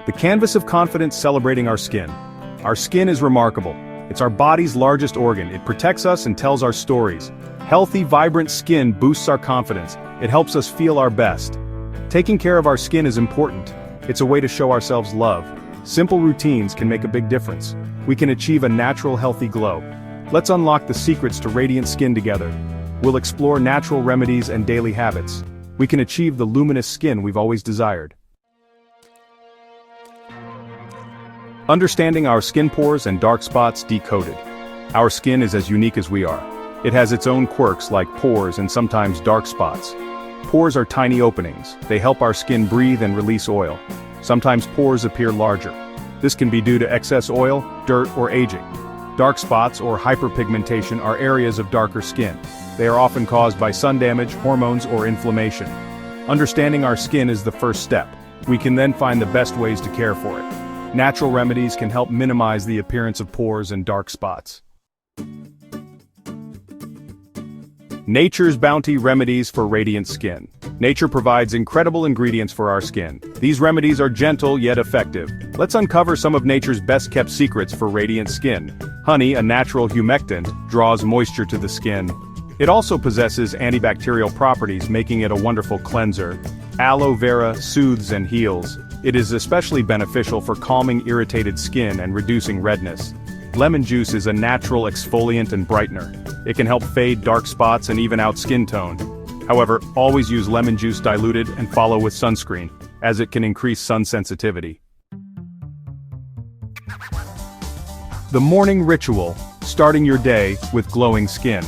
The canvas of confidence celebrating our skin. Our skin is remarkable. It's our body's largest organ. It protects us and tells our stories. Healthy, vibrant skin boosts our confidence. It helps us feel our best. Taking care of our skin is important. It's a way to show ourselves love. Simple routines can make a big difference. We can achieve a natural, healthy glow. Let's unlock the secrets to radiant skin together. We'll explore natural remedies and daily habits. We can achieve the luminous skin we've always desired. Understanding our skin pores and dark spots decoded. Our skin is as unique as we are. It has its own quirks like pores and sometimes dark spots. Pores are tiny openings. They help our skin breathe and release oil. Sometimes pores appear larger. This can be due to excess oil, dirt, or aging. Dark spots or hyperpigmentation are areas of darker skin. They are often caused by sun damage, hormones, or inflammation. Understanding our skin is the first step. We can then find the best ways to care for it. Natural remedies can help minimize the appearance of pores and dark spots. Nature's bounty remedies for radiant skin. Nature provides incredible ingredients for our skin. These remedies are gentle yet effective. Let's uncover some of nature's best-kept secrets for radiant skin. Honey, a natural humectant, draws moisture to the skin. It also possesses antibacterial properties, making it a wonderful cleanser. Aloe vera soothes and heals. It is especially beneficial for calming irritated skin and reducing redness. Lemon juice is a natural exfoliant and brightener. It can help fade dark spots and even out skin tone. However, always use lemon juice diluted and follow with sunscreen, as it can increase sun sensitivity. The morning ritual, starting your day with glowing skin.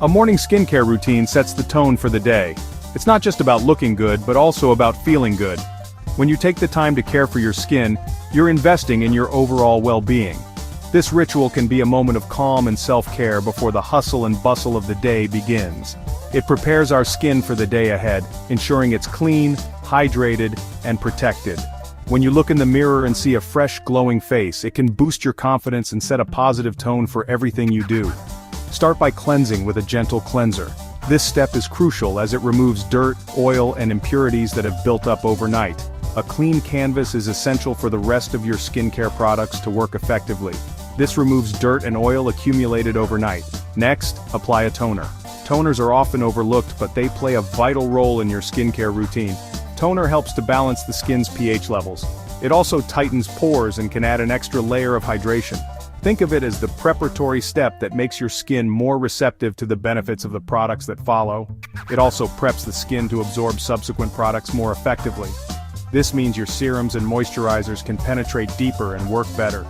A morning skincare routine sets the tone for the day. It's not just about looking good, but also about feeling good. When you take the time to care for your skin, you're investing in your overall well-being. This ritual can be a moment of calm and self-care before the hustle and bustle of the day begins. It prepares our skin for the day ahead, ensuring it's clean, hydrated, and protected. When you look in the mirror and see a fresh, glowing face, it can boost your confidence and set a positive tone for everything you do. Start by cleansing with a gentle cleanser. This step is crucial as it removes dirt, oil, and impurities that have built up overnight. A clean canvas is essential for the rest of your skincare products to work effectively. This removes dirt and oil accumulated overnight. Next, apply a toner. Toners are often overlooked, but they play a vital role in your skincare routine. Toner helps to balance the skin's pH levels. It also tightens pores and can add an extra layer of hydration. Think of it as the preparatory step that makes your skin more receptive to the benefits of the products that follow. It also preps the skin to absorb subsequent products more effectively. This means your serums and moisturizers can penetrate deeper and work better.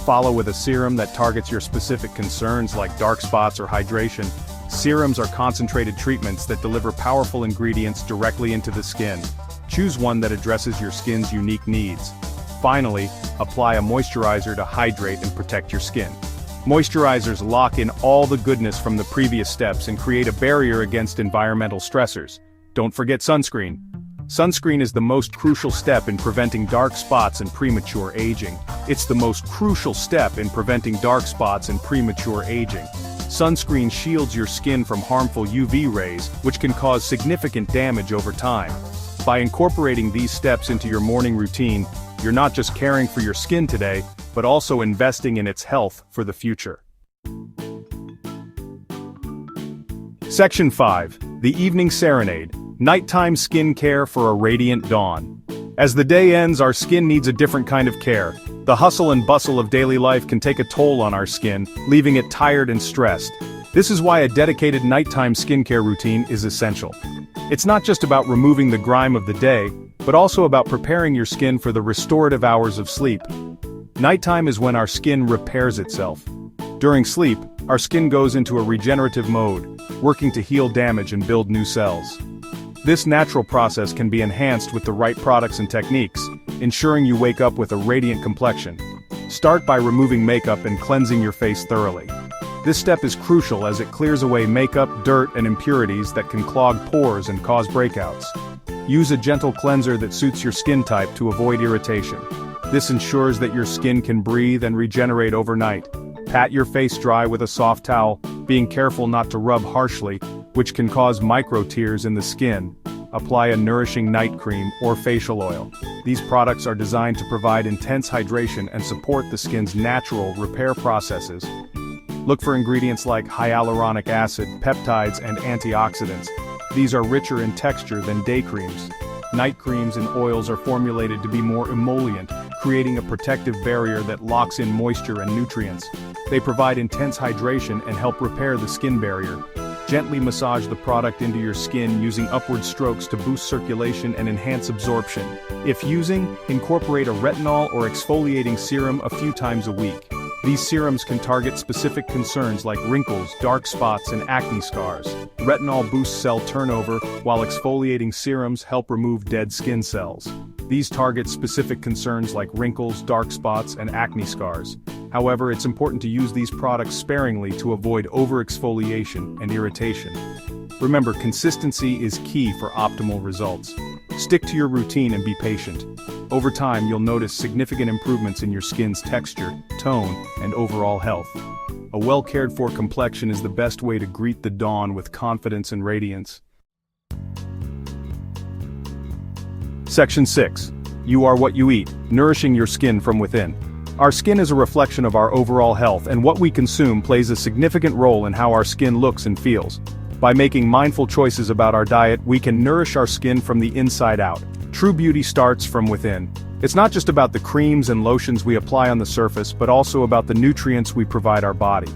Follow with a serum that targets your specific concerns like dark spots or hydration. Serums are concentrated treatments that deliver powerful ingredients directly into the skin. Choose one that addresses your skin's unique needs. Finally, apply a moisturizer to hydrate and protect your skin. Moisturizers lock in all the goodness from the previous steps and create a barrier against environmental stressors. Don't forget sunscreen. Sunscreen is the most crucial step in preventing dark spots and premature aging. It's the most crucial step in preventing dark spots and premature aging. Sunscreen shields your skin from harmful UV rays, which can cause significant damage over time. By incorporating these steps into your morning routine, you're not just caring for your skin today, but also investing in its health for the future. Section 5. The Evening Serenade. Nighttime skin care for a radiant dawn. As the day ends, our skin needs a different kind of care. The hustle and bustle of daily life can take a toll on our skin, leaving it tired and stressed. This is why a dedicated nighttime skincare routine is essential. It's not just about removing the grime of the day, but also about preparing your skin for the restorative hours of sleep. Nighttime is when our skin repairs itself. During sleep, our skin goes into a regenerative mode, working to heal damage and build new cells. This natural process can be enhanced with the right products and techniques, ensuring you wake up with a radiant complexion. Start by removing makeup and cleansing your face thoroughly. This step is crucial as it clears away makeup, dirt, and impurities that can clog pores and cause breakouts. Use a gentle cleanser that suits your skin type to avoid irritation. This ensures that your skin can breathe and regenerate overnight. Pat your face dry with a soft towel, being careful not to rub harshly, which can cause micro tears in the skin. apply a nourishing night cream or facial oil. These products are designed to provide intense hydration and support the skin's natural repair processes. Look for ingredients like hyaluronic acid, peptides, and antioxidants. These are richer in texture than day creams. Night creams and oils are formulated to be more emollient, creating a protective barrier that locks in moisture and nutrients. They provide intense hydration and help repair the skin barrier. Gently massage the product into your skin using upward strokes to boost circulation and enhance absorption. If using, incorporate a retinol or exfoliating serum a few times a week. These serums can target specific concerns like wrinkles, dark spots, and acne scars. Retinol boosts cell turnover, while exfoliating serums help remove dead skin cells. These target specific concerns like wrinkles, dark spots, and acne scars. However, it's important to use these products sparingly to avoid overexfoliation and irritation. Remember, consistency is key for optimal results. Stick to your routine and be patient. Over time, you'll notice significant improvements in your skin's texture, tone, and overall health. A well-cared-for complexion is the best way to greet the dawn with confidence and radiance. Section 6. You are what you eat, nourishing your skin from within. Our skin is a reflection of our overall health, and what we consume plays a significant role in how our skin looks and feels. By making mindful choices about our diet, we can nourish our skin from the inside out. True beauty starts from within. It's not just about the creams and lotions we apply on the surface, but also about the nutrients we provide our body.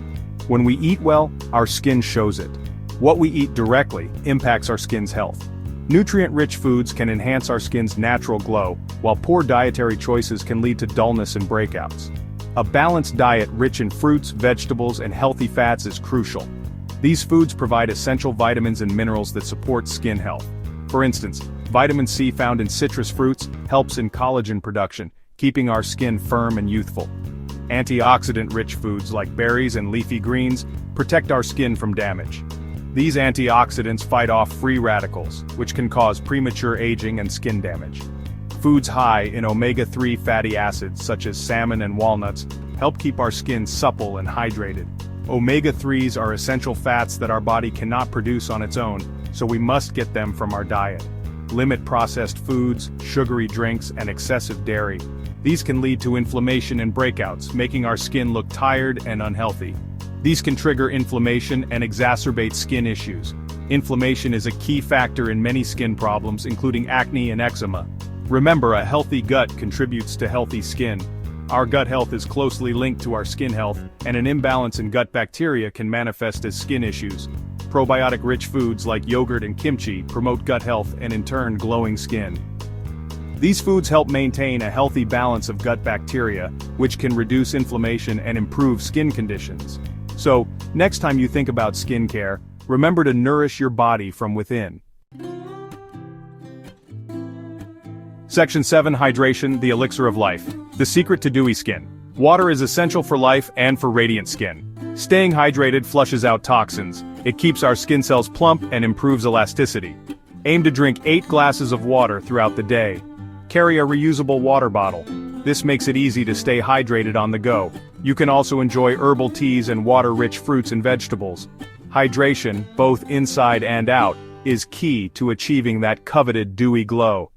When we eat well, our skin shows it. What we eat directly impacts our skin's health. Nutrient-rich foods can enhance our skin's natural glow, while poor dietary choices can lead to dullness and breakouts. A balanced diet rich in fruits, vegetables, and healthy fats is crucial. These foods provide essential vitamins and minerals that support skin health. For instance, vitamin C found in citrus fruits helps in collagen production, keeping our skin firm and youthful. Antioxidant-rich foods like berries and leafy greens protect our skin from damage. These antioxidants fight off free radicals, which can cause premature aging and skin damage. Foods high in omega-3 fatty acids such as salmon and walnuts help keep our skin supple and hydrated. Omega-3s are essential fats that our body cannot produce on its own, so we must get them from our diet. Limit processed foods, sugary drinks, and excessive dairy. These can lead to inflammation and breakouts, making our skin look tired and unhealthy. These can trigger inflammation and exacerbate skin issues. Inflammation is a key factor in many skin problems, including acne and eczema. Remember, a healthy gut contributes to healthy skin. Our gut health is closely linked to our skin health, and an imbalance in gut bacteria can manifest as skin issues. Probiotic-rich foods like yogurt and kimchi promote gut health and in turn glowing skin. These foods help maintain a healthy balance of gut bacteria, which can reduce inflammation and improve skin conditions. So, next time you think about skincare, remember to nourish your body from within. Section 7. Hydration, the elixir of life. The secret to dewy skin. Water is essential for life and for radiant skin. Staying hydrated flushes out toxins. It keeps our skin cells plump and improves elasticity. Aim to drink 8 glasses of water throughout the day. Carry a reusable water bottle. This makes it easy to stay hydrated on the go. You can also enjoy herbal teas and water-rich fruits and vegetables. Hydration, both inside and out, is key to achieving that coveted dewy glow.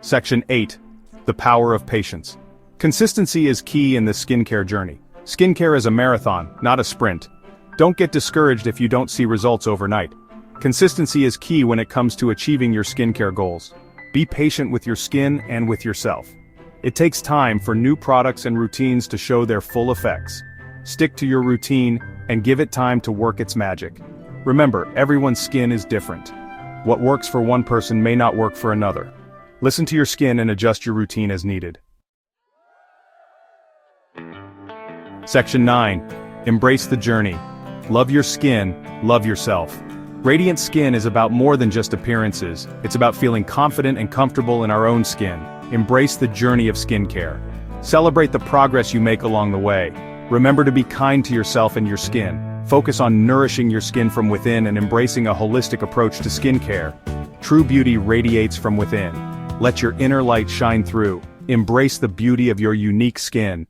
Section 8. The power of patience. Consistency is key in the skincare journey. Skincare is a marathon, not a sprint. Don't get discouraged if you don't see results overnight. Consistency is key when it comes to achieving your skincare goals. Be patient with your skin and with yourself. It takes time for new products and routines to show their full effects. Stick to your routine and give it time to work its magic. Remember, everyone's skin is different. What works for one person may not work for another. Listen to your skin and adjust your routine as needed. Section 9. Embrace the journey. Love your skin, love yourself. Radiant skin is about more than just appearances. It's about feeling confident and comfortable in our own skin. Embrace the journey of skincare. Celebrate the progress you make along the way. Remember to be kind to yourself and your skin. Focus on nourishing your skin from within and embracing a holistic approach to skincare. True beauty radiates from within. Let your inner light shine through. Embrace the beauty of your unique skin.